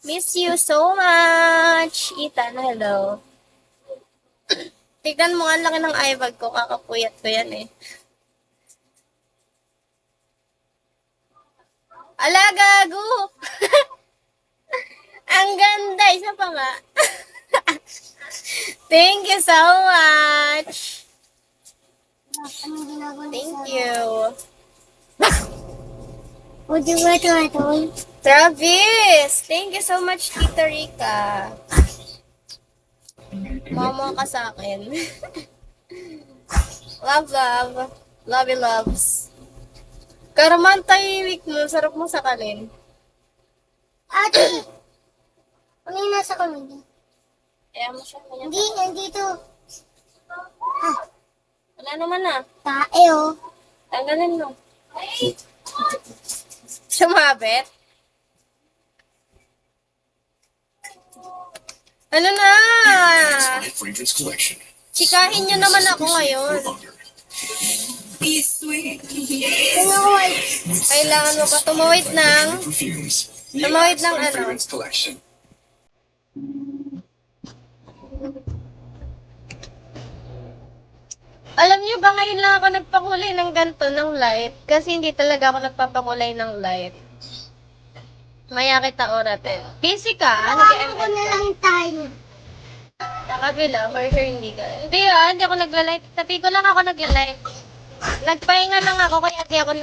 Miss you so much. Ethan, hello. Tignan mo, ang laki ng eye bag ko. Kakapuyat ko yan eh. Ala, gago! Ang ganda! Isa pa nga. Thank you so much. Thank you. Would you wear to Travis! Thank you so much, Tita Rica. Mama ka sa akin. Love, love. Love you, loves. Karaman tahimik mo. Sarap mo sakalin. Ate! Ano yung nasa kamay? Kaya mo siya. Kaya Hindi, nandito. wala naman na. Tae, oh. Tanggalin mo. Sumabit? Ano na? Chikahin nyo naman ako ngayon. Kung ako ay... Kailangan mo pa tumawid ng... Tumawid ng ano? Alam niyo ba ngayon lang ako nagpakulay ng ganito ng light? Kasi hindi talaga ako nagpapakulay ng light. Maya kita oratin. Busy ka? Ano ka Tawagan ko na lang tayo. Sa kabila, for sure hindi ka. Hindi ako nagla-light. Sabi ko lang ako nagla-light. Nagpahinga lang ako kaya di ako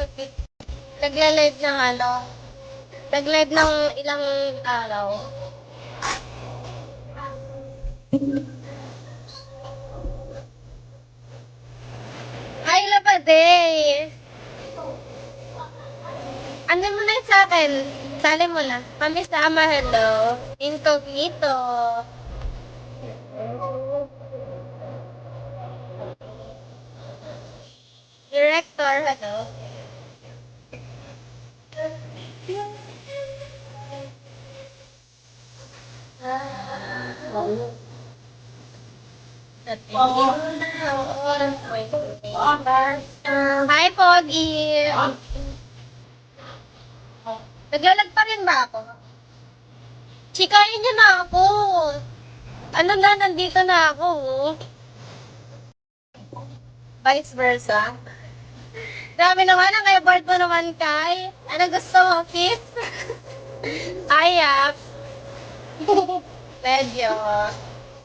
nagla-live ng ano. Nag-live ng ilang araw. Ay, Lapaday! Ano mo na sa akin? Sali mo na. Kami sama, hello. Incognito. Director, hello. Hi, Pogi! Naglalag pa rin ba ako? Chikahin niyo na ako! Ano na, nandito na ako. Vice versa. Dami naman ang effort mo naman, Kai. Ano gusto mo, kiss? Ayak. Medyo.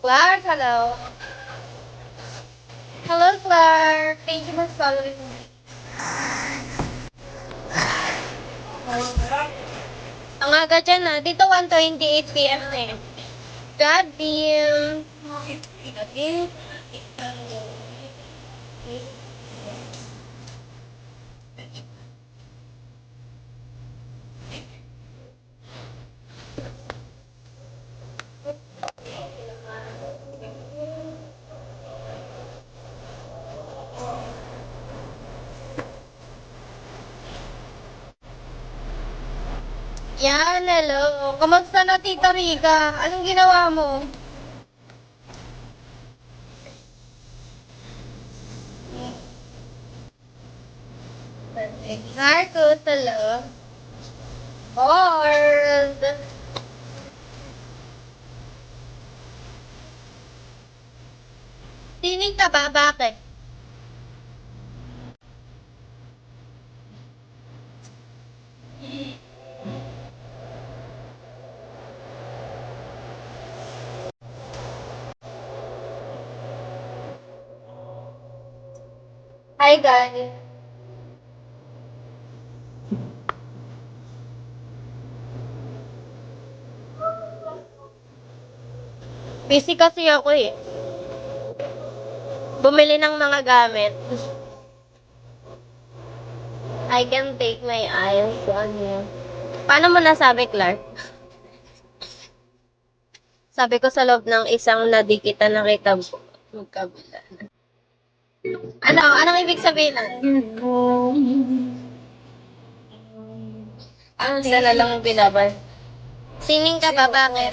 Clark, hello. Hello, Clark. Thank you for following me. Ang aga dyan ah. Dito 1:28 p.m. na eh. God damn. Yan, hello. Kamusta na, Tita Rica? Anong ginawa mo? Narcos, hello. Bored. Tinig ka ba? Bakit? Hi, guys. Busy kasi ako eh. Bumili ng mga gamit. I can take my eyes on you. Paano mo nasabi, Clark? Sabi ko sa loob ng isang nadikitan na kita magkabila. Ano? Anong ibig sabihin nun? Ano sila lang binabay? Sining ka ba? Bakit?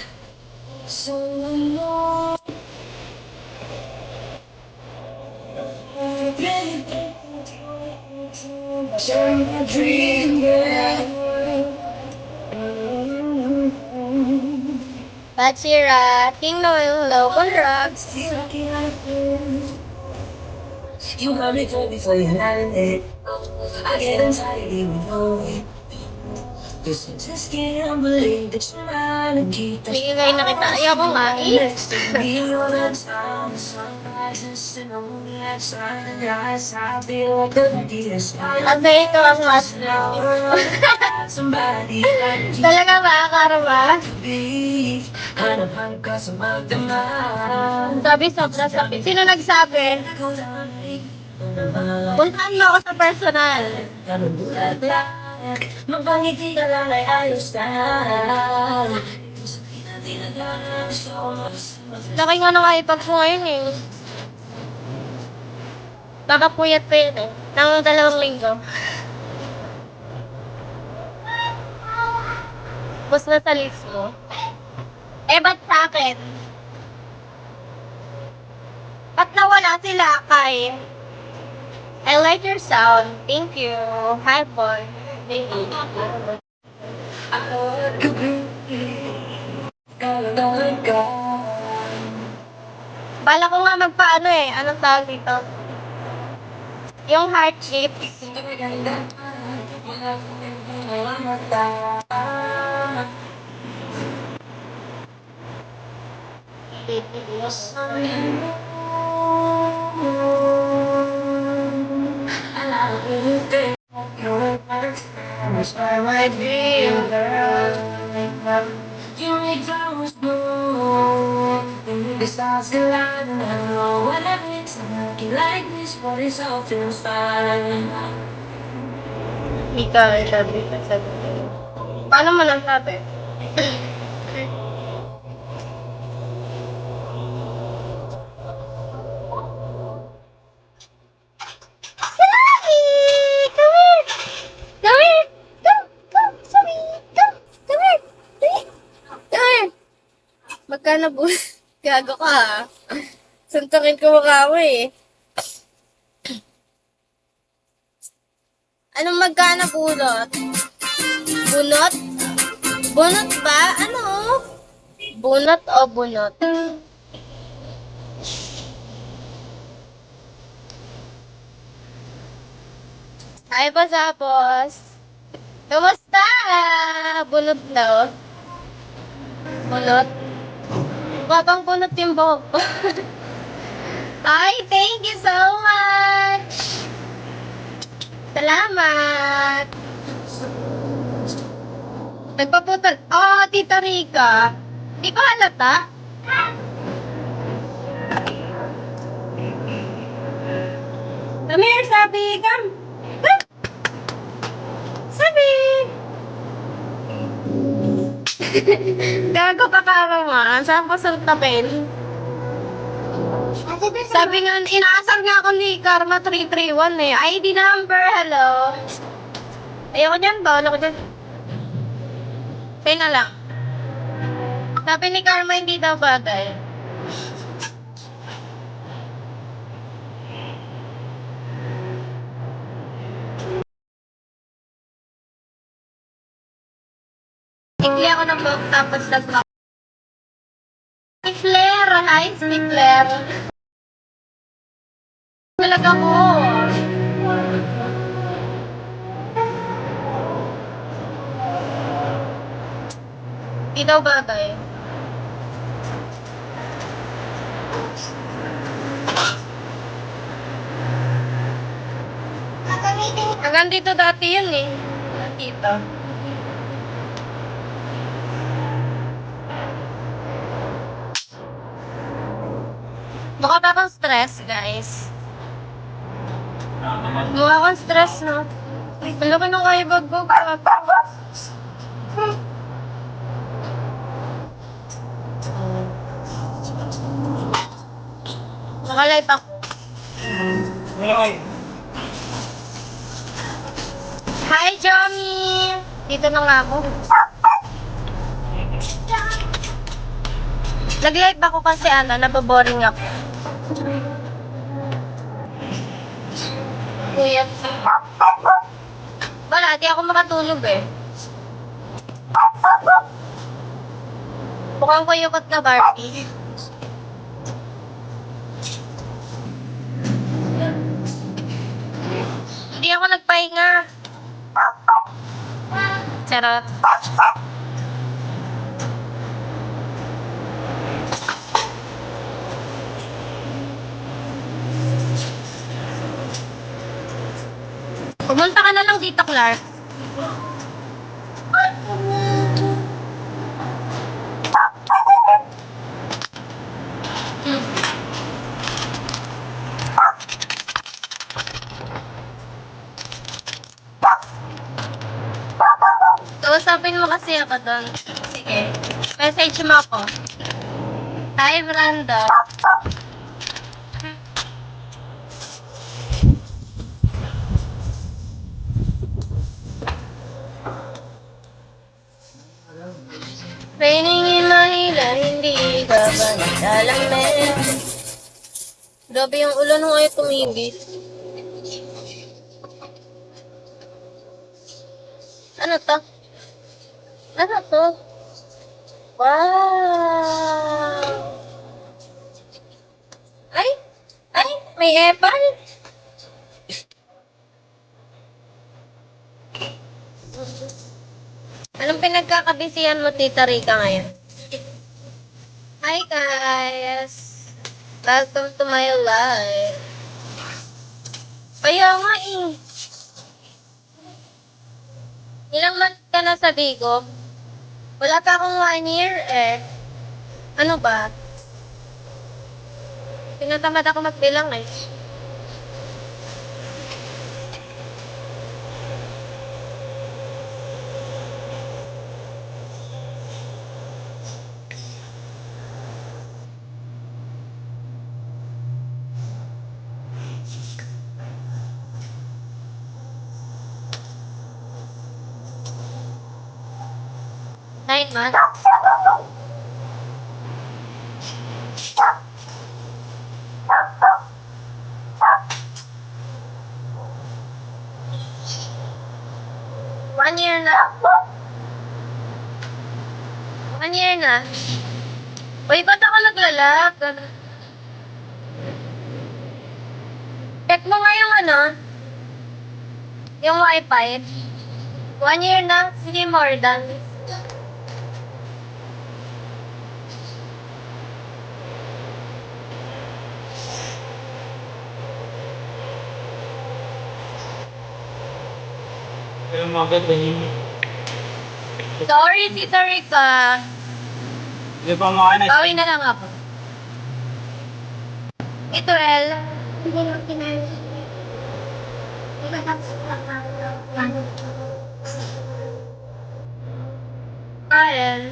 Batsira, King Noel, Local Drugs. You got me good before you had it. I get anxiety when you're with me. Just can't believe that you're mine and keep that Hindi kayo nakita. Ayoko nga. next to me all the time. The sun rises and the moon lights sunrise. I feel like the deepest Kasi ito ang last now. somebody like you Talaga ba, Karma? to be. Hanap-hanap ka sa magdamag. Sabi, sobra sabi. Sino nagsabi? Puntahan mo ako sa personal. Mapangiti ka lang ay ayos na. Laki nga ng iPad ko ngayon eh. Nakapuyat pa yun eh. Nang 2 linggo. Tapos na sa list mo. Eh, ba't sa akin? Ba't nawala sila, Kai? I like your sound. Thank you. Hi, boy. Thank you. Bala ko nga magpaano eh. Anong tawag dito? Yung heart shape. My dream girl, you make flowers bloom. The stars align, and I don't know what it means to make it like this, but it all feels fine. Ikaw, sabi. Paano mo nasabi? Sorry! Come here! Come here! Come! Sorry! Come here! Come here! Magkano po? Gago ka ha? Suntukin ko mukha mo eh. Anong magkano bunot? Bunot? Bunot ba? Ano? Bunot o bunot? Ay, pasapos. Kumusta? Bunot daw. Bunot? Babang bunot yung buhok ko. Ay, thank you so much! Salamat! Nagpaputol. Oh, Tita Rica. Di ba halata? Come here, Sabi. Come. Come. Sabi. Gago ka naman. Saan ko sa tapel? Sabi nga, inaasar nga ako ni Karma 331 eh. ID number, hello. Ayoko dyan ba? Ano ko dyan? Pay na lang. Sabi ni Karma, hindi daw bagay. Ikli ako ng book tapos nag-lock. Si Flair, hi, si Flair. Talaga mo. Hindi daw bagay. Hanggang dito dati yun eh. Dito. Mukha ba akong stress, guys? Mukha akong stress, no? Ang laki ng kaibag ko. Nakalive ako. Hi, Johnny! Dito na nga ako. Nag-live ako kasi nababoring ako. Kuya. Wala, di ako makatulog eh. Mukhang kuyukot na Barbie. Hindi ako nagpahinga. Charot. Pumunta ka na lang dito, Clark. Kausapin mo kasi ako doon. Sige. Message mo ako. Hi, Brando. Raining in Manila, hindi ka ba nagdalamin? Grabe yung ulan nung ay tumigil. Ano to? Ano to? Wow! Ay! Ay! May epal! Anong pinagkakabisihan mo, Tita Rika, ngayon? Hi, guys! Welcome to my life. Kaya nga eh. Ilang months ka na sa Bigo? Wala pa akong 1 year eh. Ano ba? Tinatamad ako magbilang eh. Nine months. One year na. 1 year na. Uy, ba't ako naglalag? Check mo nga yung ano, yung wifi. 1 year na, hindi more than. Pero maganda yun. Sorry, Tita Rika. Hindi pa makanas. Bawi na lang ako. Ito, El. Hindi mo kinain. Kyle.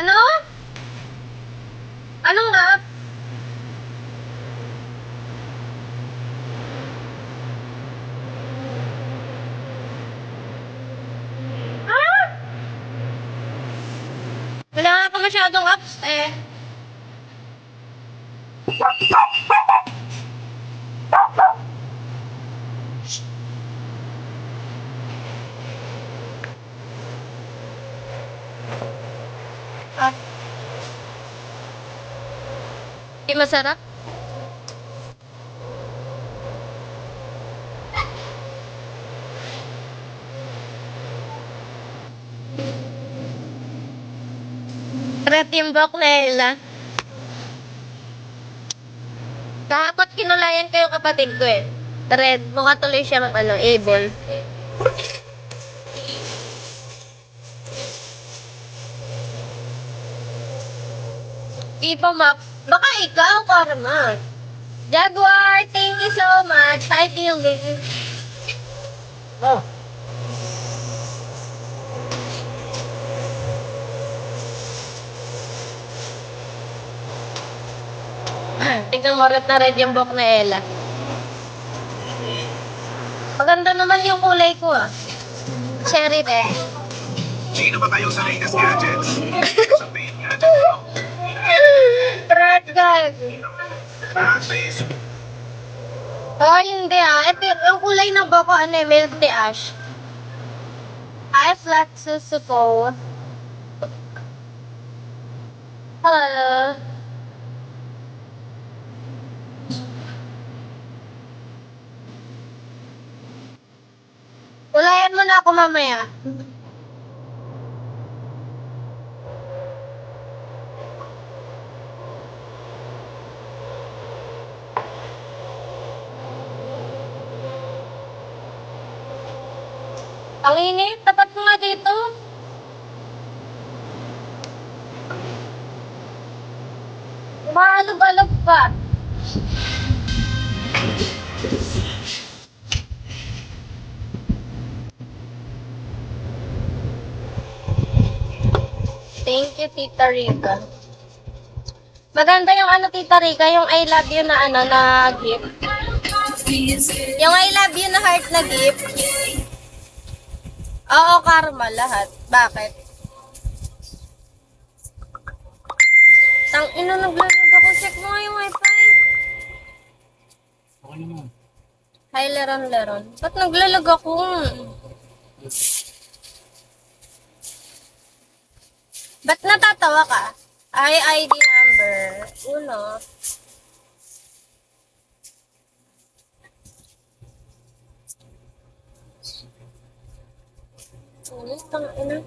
Ano? Ano nga? Ah? Wala nga ako masyadong apps eh. Ah. Di masarap? Retimbok na Ella. Kahapot kinulayan ko yung kapatid ko eh. Red, mukha tuloy siya ano, able. Ipa Map, baka ikaw, Karma. Jaguar, thank you so much. Hi, Billy. Oh. Tingnan mo, red na red yung buhok na Ella. Maganda naman yung kulay ko ah. Cherry red. Sino ba kayong sa latest gadgets? Sabihin gadget mo. Try Alright, guys. Oh, hindi ah. Ito, yung kulay na ba ko, ano eh, milk tea ash. I flat susuko. Hello. Kulayan mo na ako mamaya. Ang init, tapat mo nga dito. Umaalog-alog pa. Thank you, Tita Rica. Maganda yung ano, Tita Rica, yung I love you na ano, na gift. Yung I love you na heart na gift. Oo, karma, lahat. Bakit? Tang ino, naglalag ako. Check mo nga yung wifi. Okay naman. Hi, Leron. Ba't naglalag ako? Ba't natatawa ka? ID number. Uno. Uno, tang ina.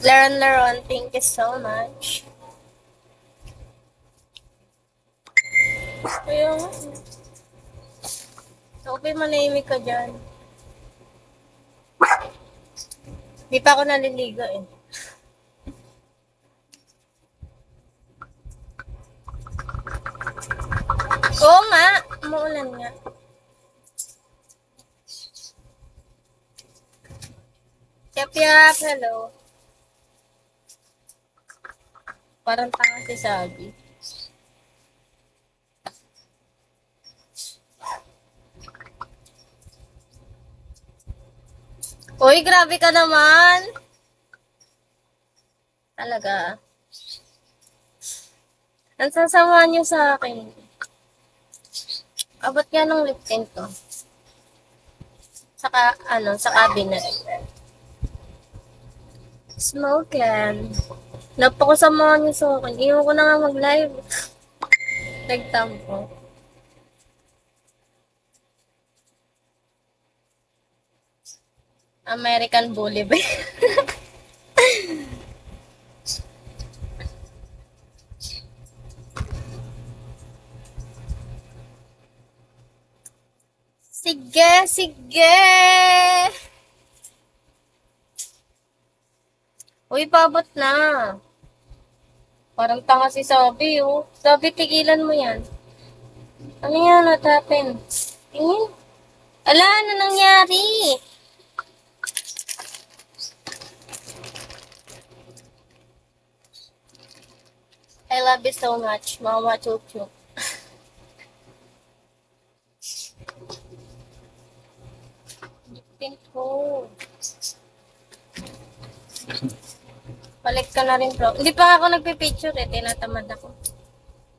Leron, thank you so much. Kaya nga. Okay, manahimik ka dyan. Di pa ako naliligo eh. Oo nga, umuulan nga. Yap, hello. Parang tanga si Sabi. Uy, grabe ka naman. Talaga. Ang sasama niyo sa akin. Abot nga ng lip tint to. Saka, sa cabinet. Smoke-in. Napakasama niyo sa akin. Iyon ko na nga mag-live. Nagtampo. American Bully ba? Sige. Uy, pabot na. Parang tanga si Sabi, oh. Sabi, tigilan mo yan. Ano yan? What happened? Tingin. Ala, ano nangyari? I love you so much, Mama Chup Chup. Pink ko. Balik ka na rin, bro. Hindi pa ako nagpipicture eh. Tinatamad ako.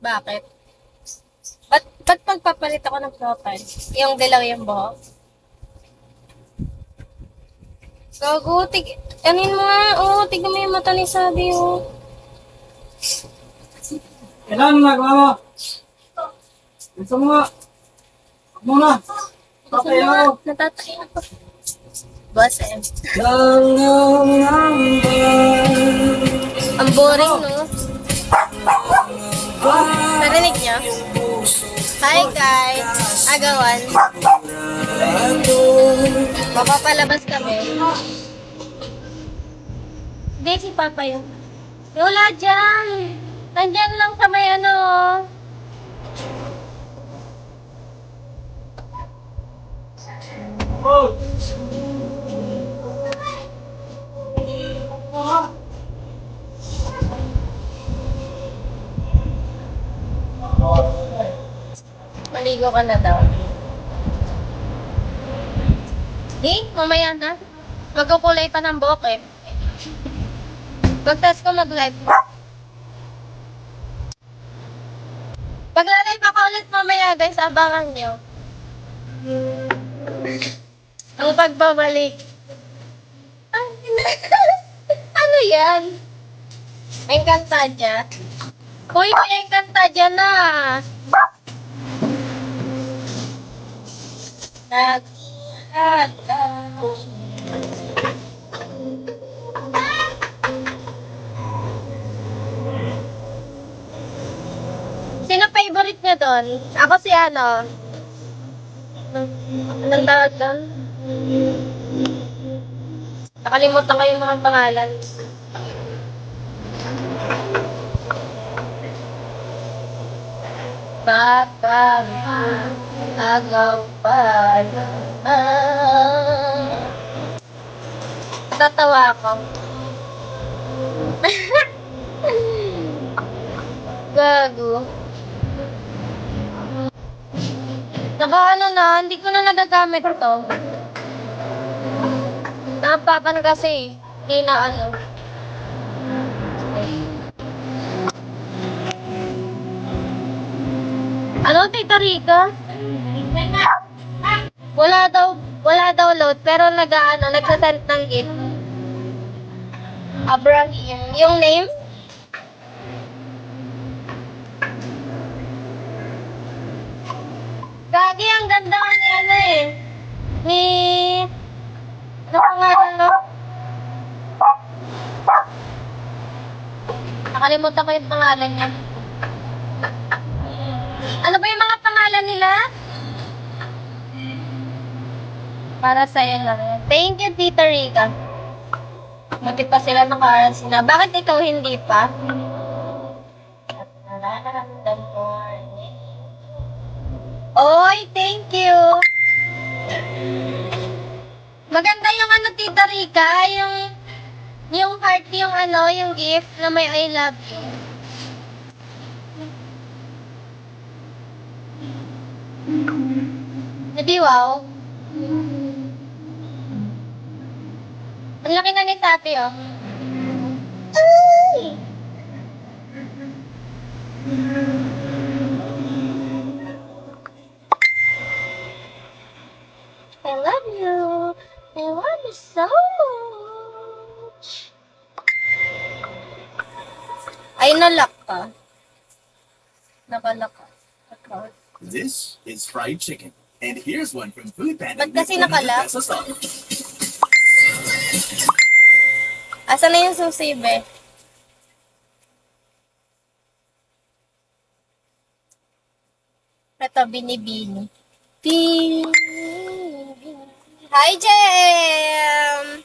Bakit? Ba't pagpapalit ako ng profile? Yung dilaw yung buhok? Gago, anin mo nga. Oo, tignan mo yung mata ni Sabi, oh. Kailan nagawa mo? Gusto mo nga. Muna. Papay ako. Natatay ako. Boss, Ang boring, no? Narinig niyo? Hi, guys. Agawan. Mapapalabas kami. Hindi, si Papa yun. Wala dyan. Nandyan lang sa may ano. Oh! Maligo ka na daw. Di, mamaya na. Magkukulay pa ng buhok eh. Pag-test ko mag-live. Pag-live ako ulit mamaya guys, abangan nyo. Ang pagbabalik. Ano yan? May kanta dyan. Uy, may kanta dyan na. Nag-ihat. Sino favorite niya doon? Ako si ano? Anong tawag doon? Nakalimutan ko yung mga pangalan. Baka agaw pa tatawa ako. Gago. Ano na, hindi ko na nagagamit to. Napapan kasi, hindi na ano. Ano, Tita Rica? Wala daw load, pero nagsasend ng gift. Abraham, yung name? Gagi, ang ganda ni ano eh. Ni... Ano pangalan no? Nakalimutan ko yung pangalan niya. Ano ba yung mga pangalan nila? Para sa'yo na rin. Thank you, Tita Rica. Buti pa sila naka-aral sila. Bakit ikaw hindi pa? Nararamdam ko. Oy, thank you. Maganda yung ano, Tita Rica, yung heart, yung ano, yung gift na may I love you. Hindi, wow. Ang laki na ni Tati, oh. Ay! I love you. I love you so much. Ay, nalock ka. Nakalock ka. Okay. This is fried chicken. And here's one from Food Panda. Ba't kasi with 100 nakala? pesos off. Asa na yung susi, be? Ito, binibini. Hi, Jem!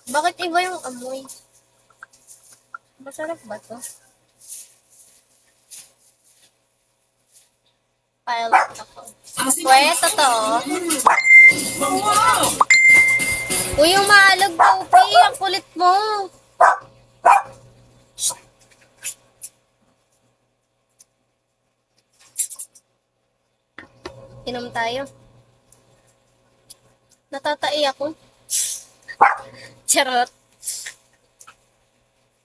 Bakit iba yung amoy? Masarap ba to? Pilot ako. Wait, totoo. Uy, yung maalog Topi. Ang kulit mo. Inom tayo. Natatai ako. Charot.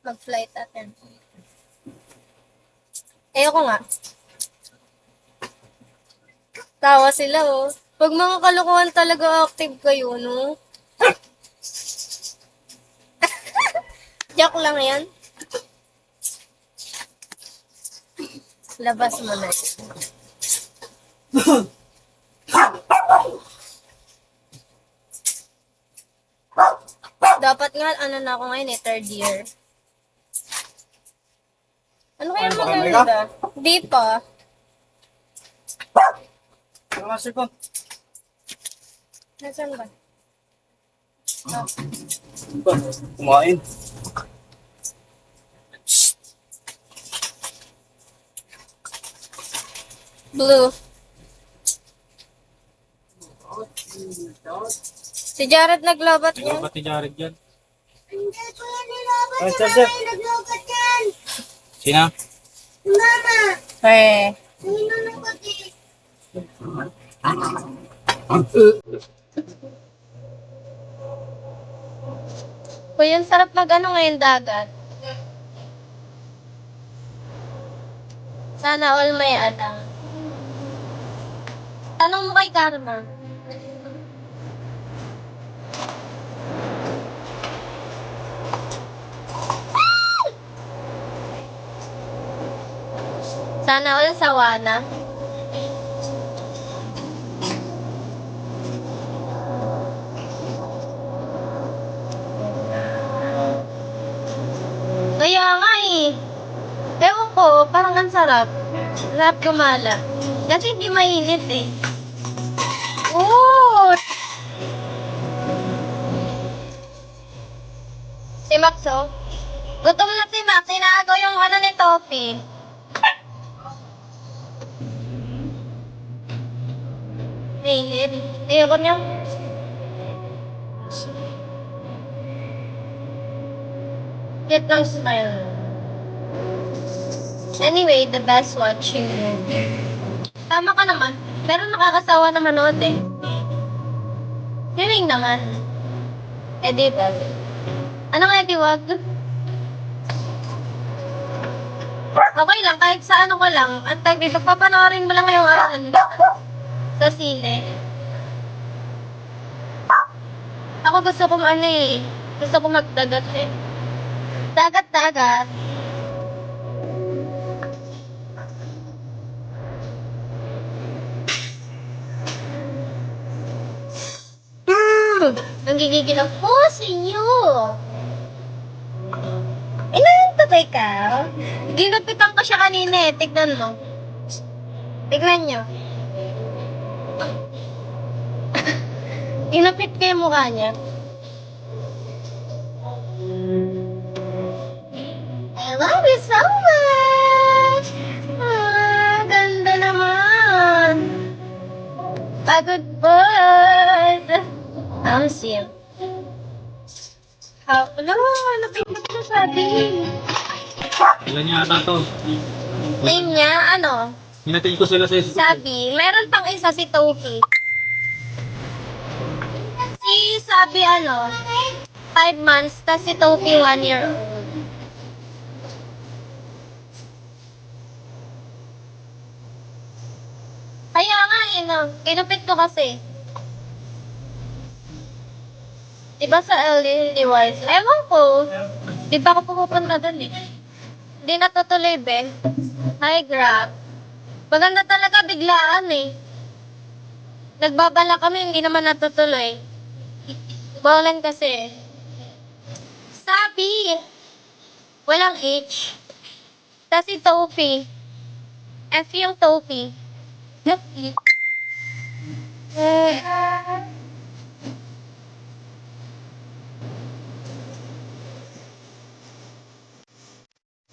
Mag-flight attend. Ayoko nga. Tawa sila, oh. Pag mga kalokohan talaga active kayo, no? Joke lang yan. Labas mo na yun. Dapat nga, ano na ako ngayon third year. Ano kaya Ano ba, maganda? Di pa. Ano nga, sir po? Nasaan ba? Kumain. Blue. Si Jared naglabat niya. Pati Jared yan. Hindi ko yan nilaban. Ay, Si sir, mama sir. yung naglugat yan. Sina? Si mama. Eh. Sino ng pati? Kuya, ang sarap mag-ano ngayon dagat. Sana all may alam. Tanong mo kay Karma. Sana all sawana. Kaya nga eh. Ewan ko, parang ang sarap. Sarap gumala. Kasi hindi mainit eh. Oo! Si Max oh. Gutom na si Max. Inaagaw yung ano ni Topi. Mainit. Ayoko niya. Get lang smile. Anyway, the best watching movie. Tama ka naman. Pero nakakasawa na manood eh. Feeling naman. Eh di ba? Ano kaya diwag? Okay lang, kahit sa ano ko lang. Ang tag dito, papanoorin mo lang ngayong araw sa sine. Ako gusto kong ano eh. Gusto kong magdagat eh. Dagat-dagat. Nanggigigil ako sa inyo. Inantay ka? Ginupitan ko siya kanina eh. Tignan mo. Tignan nyo. Inapit ko yung mukha niya. I love you so much! Ah, ganda naman. Pagod bird. I'm Sim. Hello, napit ko sabi. Ilan niya ata to? Name niya, ano? Hinatiin ko sila sa Sabi, meron pang isa si Toki. Si Sabi, 5 months, tas si Toki 1 year old. Kaya nga, kinupit ko kasi. Diba sa LDWise? Ewan ko. Di ba ako pupunta dun eh? Di natutuloy, be. Hi, Grab. Maganda talaga, biglaan eh. Nagbabala kami, hindi naman natutuloy. Bawlan kasi. Sabi! Walang H. Tapos si Tofi. F yung Tofi.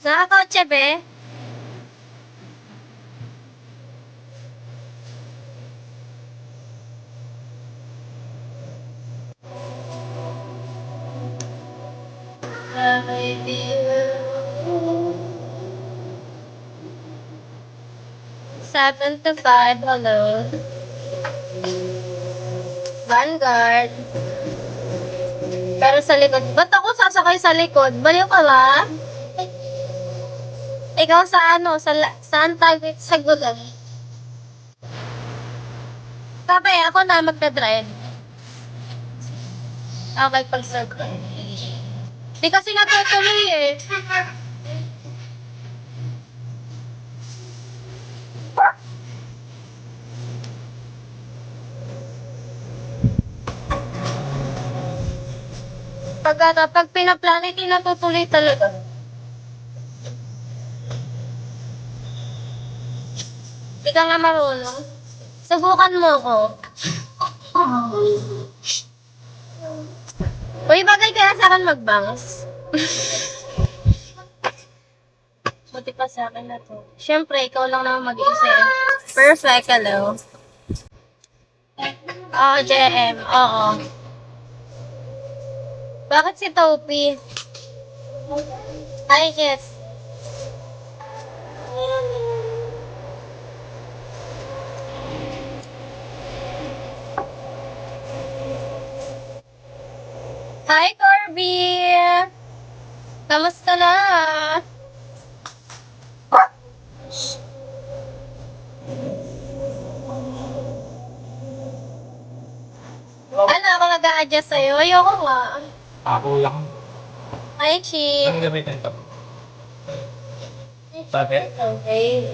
Nakakotse, be? Seven to five, hello. Vanguard. Pero sa likod, ba't ako sasakay sa likod? Baliw ka ba? Ikaw sa ano, saan tayo sa gulan? Sabi, ako na magdadrive. Okay, pag-circle. Di kasi natutuloy eh. Pag pinaplano, hindi natutuloy talaga. Di ka nga marunong. Subukan mo ko. Uy, bagay kaya sa akin mag-bangs. Buti pa sa akin na to. Siyempre, ikaw lang naman mag-isip. Perfect, hello. Oo, JM. Oo. Bakit si Topi? Hi, Jess. Hi, Corby! Kamusta na? Ano, ako nag-a-adjust sa'yo? Ayoko nga. Ako lang. Hi, Chi. Ang gamitin ito. Bakit? Okay.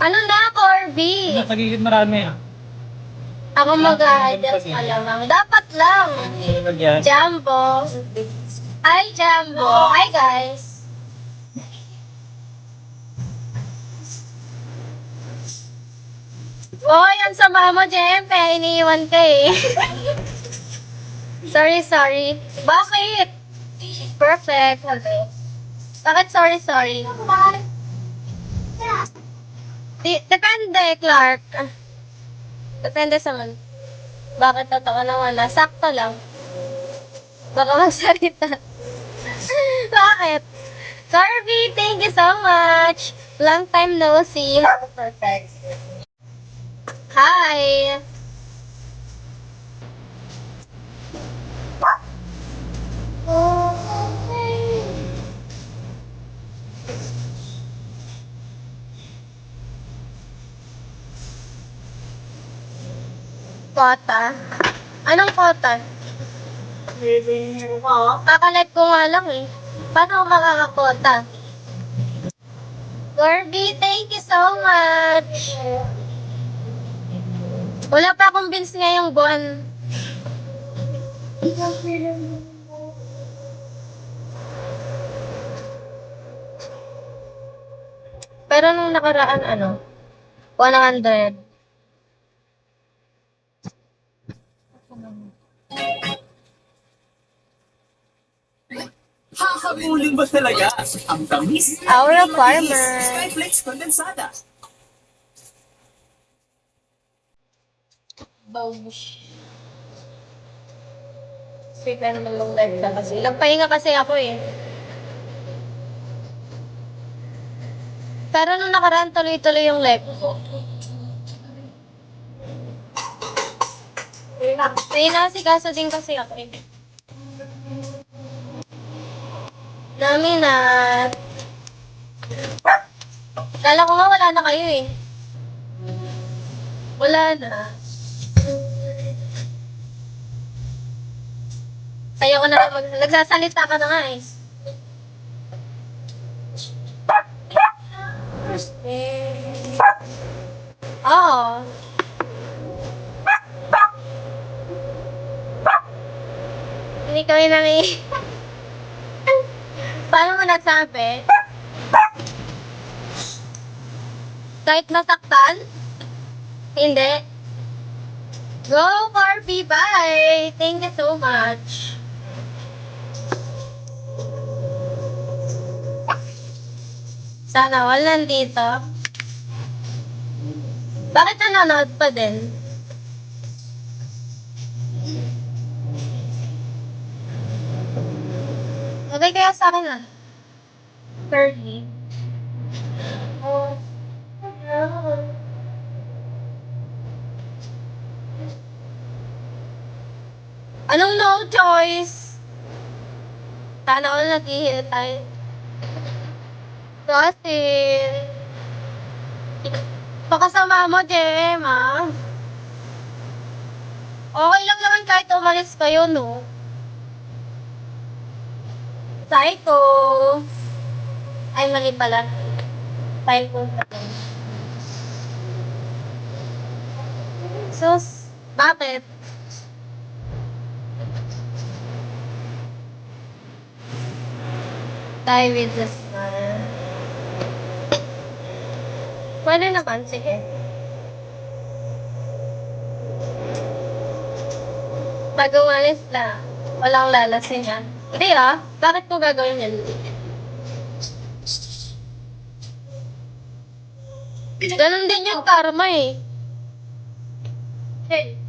Ano na, Corby? Nagigit marami ah. Ako mag-a-adjust ka lang. Dapat lang. Lagyan. Jumbo. Hi, Jumbo. Hi, guys. Oh, yan sa mama, Jem. Kaya iniiwan ka eh. Sorry. Bakit? Perfect. Okay. Bakit sorry? Depende, Clark. Depende sa man. Bakit totoo naman na? Sakto lang. Baka magsalita. Bakit? Corby, thank you so much. Long time no see. Perfect. Hi. Kota? Anong kota? Oo, kakalat ko nga lang eh. Paano ako makakakota? Gorby, thank you so much! Wala pa akong bins ngayong buwan. Pero nung nakaraan, 100. Hahabulin mo talaga ang tamis. Our at mabilis. farmer. Skyflex Condensada. Baush. Sweet na naman long life ka kasi. Nagpahinga kasi ako eh. Pero nung nakaraan, tuloy-tuloy yung life ko. May nasikaso din kasi ako eh. Naminat. Kala ko nga wala na kayo eh. Wala na. Ayoko na nagsasalita ka na nga eh. Oo. Hindi kami nami... Paano mo nasabi? Kahit nasaktan? Hindi. Go, Barbie! Bye! Thank you so much. Sana all nandito. Bakit nanonood pa din? Okay kaya sa akin 30. Oh. Anong no choice? Sana all naghihintay. Kasi, pakasama mo, Gemma. Okay lang naman kahit umalis kayo, no? Psycho. Ay, mali pala. Psycho pala. Sus, bakit? Die with the sun. Pwede naman, sige. Pag umalis na, walang lalasin yan. Hindi bakit ko gagawin yan? Ganon din yung karma eh. Hey.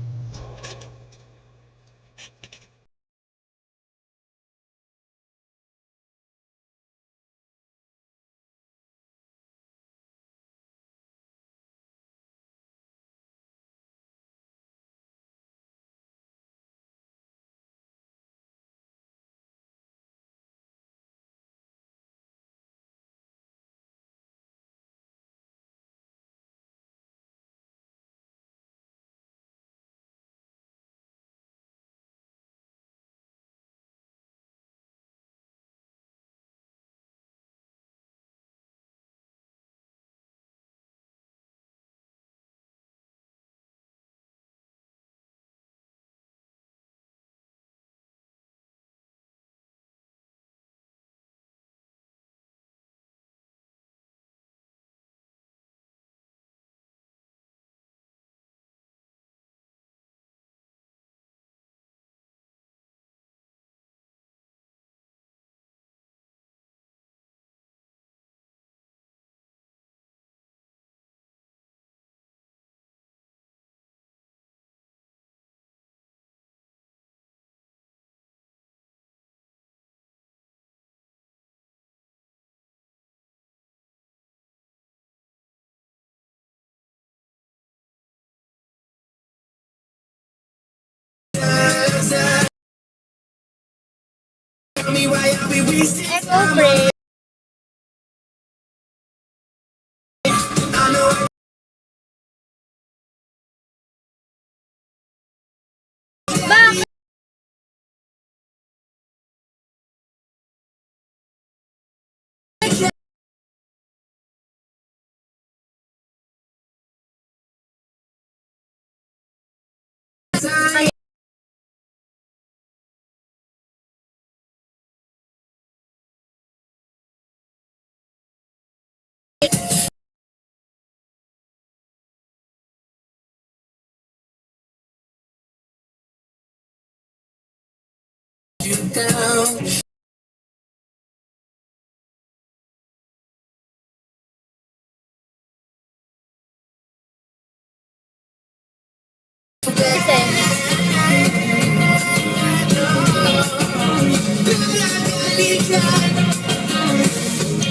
Echo break. Bakit?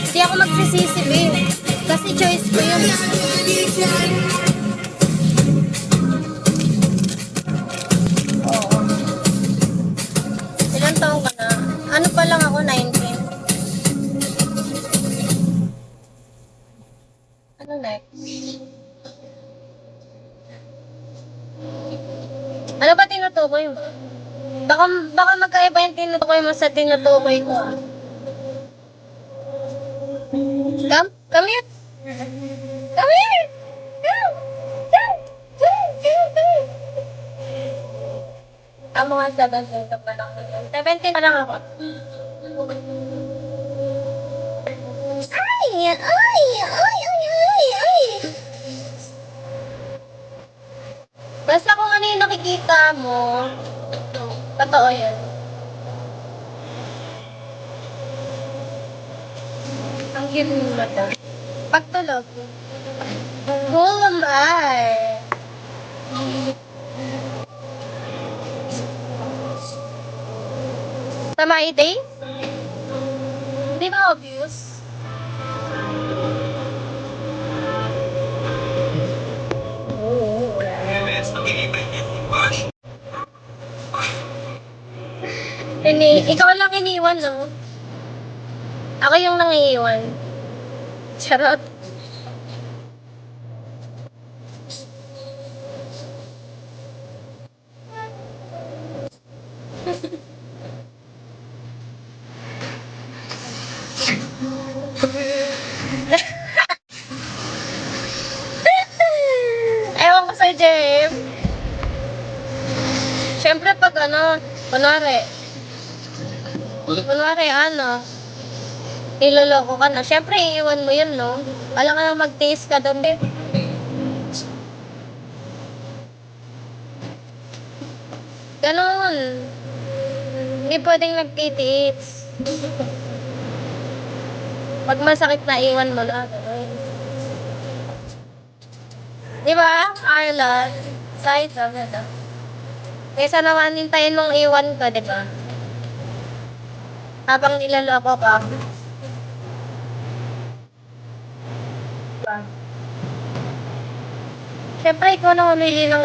Hindi ako magsisisi, babe. Kasi choice ko yun. Oo. Ilan taong ka na? Ano pa lang ako, 19. Ano next? Ano ba tinutukoy mo? Baka magkaiba yung tinutukoy mo sa tinutukoy ko. Come here. Come here. Ang mga 17 pa lang. 17 pa lang ako. Basta kung ano yung nakikita nakikita mo, totoo yan. Ang cute mo ba ito? Pagtulog. Who am I? Sa my day? Hindi ba obvious? Ikaw lang iniwan, no? Ako yung nangiiwan. Charot. Ewan ko sa Jem. Siyempre pag ano, kunwari, niloloko ka na. Siyempre, iiwan mo yun, no? Alam ka na mag-taste ka doon, eh. Ganon. Hindi pwedeng nagtitiits. Pag masakit na, iwan mo na. Di ba, Arla? Sa'yo ito, ganda. Kaysa naman hintayin mong iwan ko, di ba? Habang nilaloko ka. Siyempre, ikaw na humili ng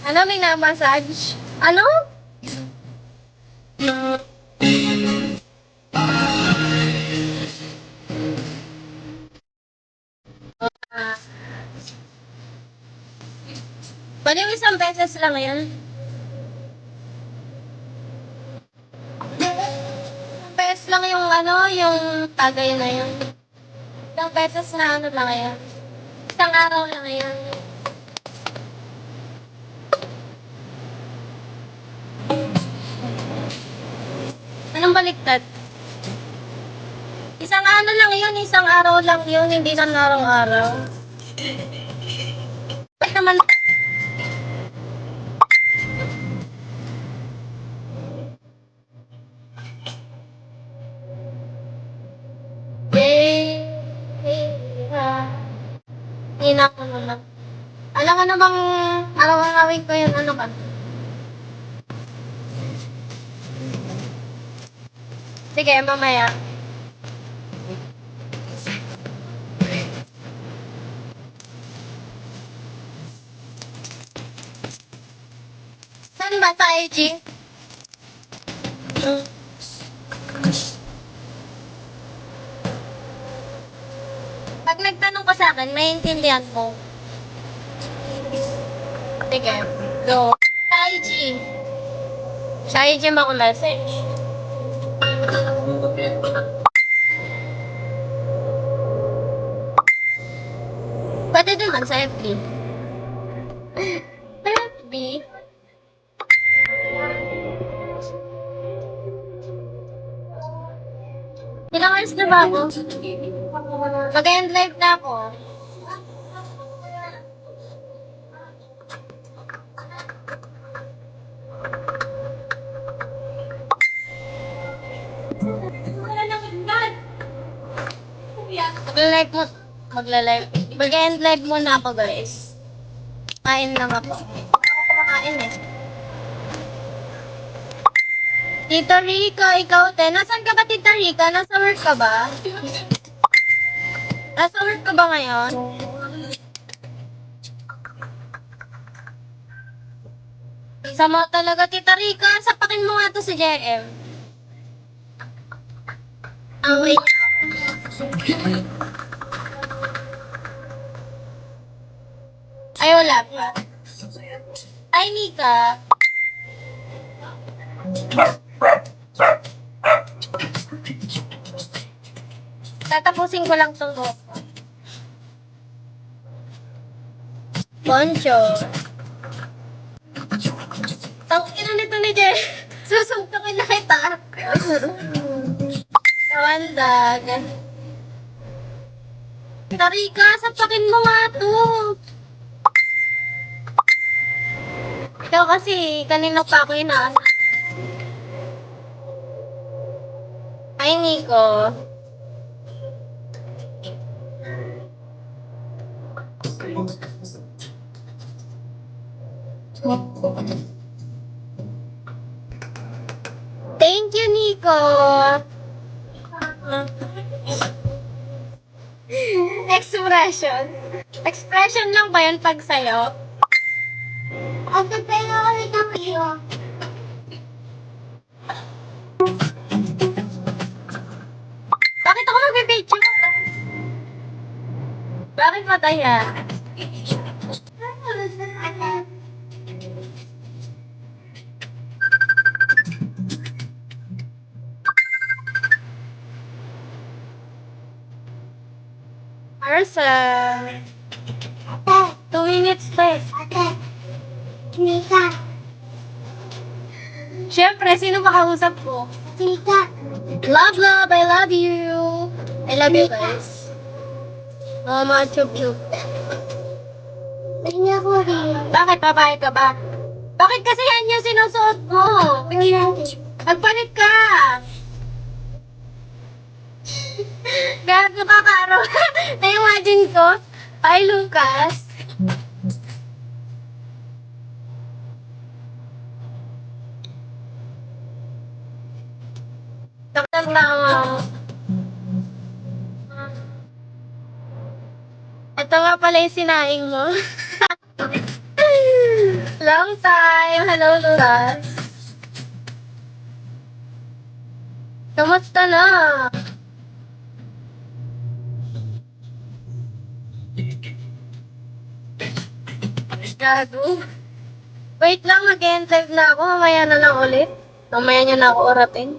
Ano, may na-massage? Ano? Pwede yung isang beses lang yan? Isang beses lang yung ano, yung tagay na yun. Isang beses na ano lang yan. Isang araw lang yan. Anong baliktad? Isang ano lang yun, isang araw lang yun, hindi na araw-araw. Ba't naman? Hina ko naman. Alam mo na bang araw-arawin ko yun, ano ka? Sige, mamaya. Saan ba sa IG? Pag nagtanong ka sa akin, maintindihan mo. Sige, go. Sa IG. Sa IG mo ako message. Pwede naman sa FB. FB? Ilang hours na ba ako? Mag-end live na ako. Magla-live mo. Magla-live. Mag-end live muna ako, guys. Kain lang ako. Kumakain eh. Tita Rica, ikaw te. Nasaan ka ba, Tita Rica? Nasa work ka ba? Nasa work ka ba ngayon? Sama talaga, Tita Rica. Sapakin mo nga to si JM. Wait. Ay, wala pa. Ay, Nika. Tatapusin ko lang itong buhok ko. Poncho. Tangina nito ni Jay. Susuntukin na kita. Kawandag. Tarika, sapakin mo nga to. Ikaw kasi, kanina pa ako inaasa. Hi, Nico. Thank you, Nico. Expression. Expression lang ba yun pag sa'yo? Ang ganda na ulit ang iyo. Bakit ako magbibidyo? Bakit mataya? Marcel. 2 minutes pa eh. Ate, Nika, Siyempre, sino makausap ko? Nika, Love, love, I love you. I love you guys. Mama, chup chup. tingnan ko rin. Bakit babae ka ba? Bakit kasi yan yung sinusuot mo? Magpalit ka! Gago ka, Karo. Na-imagine ko. Hi, Lucas. Takot lang. Ito nga pala yung sinaing mo. Long time. Hello, Lucas. Kamusta na? Gago. Wait lang, mag-end live na ako. Mamaya na lang ulit. Mamaya nyo na ako oratin.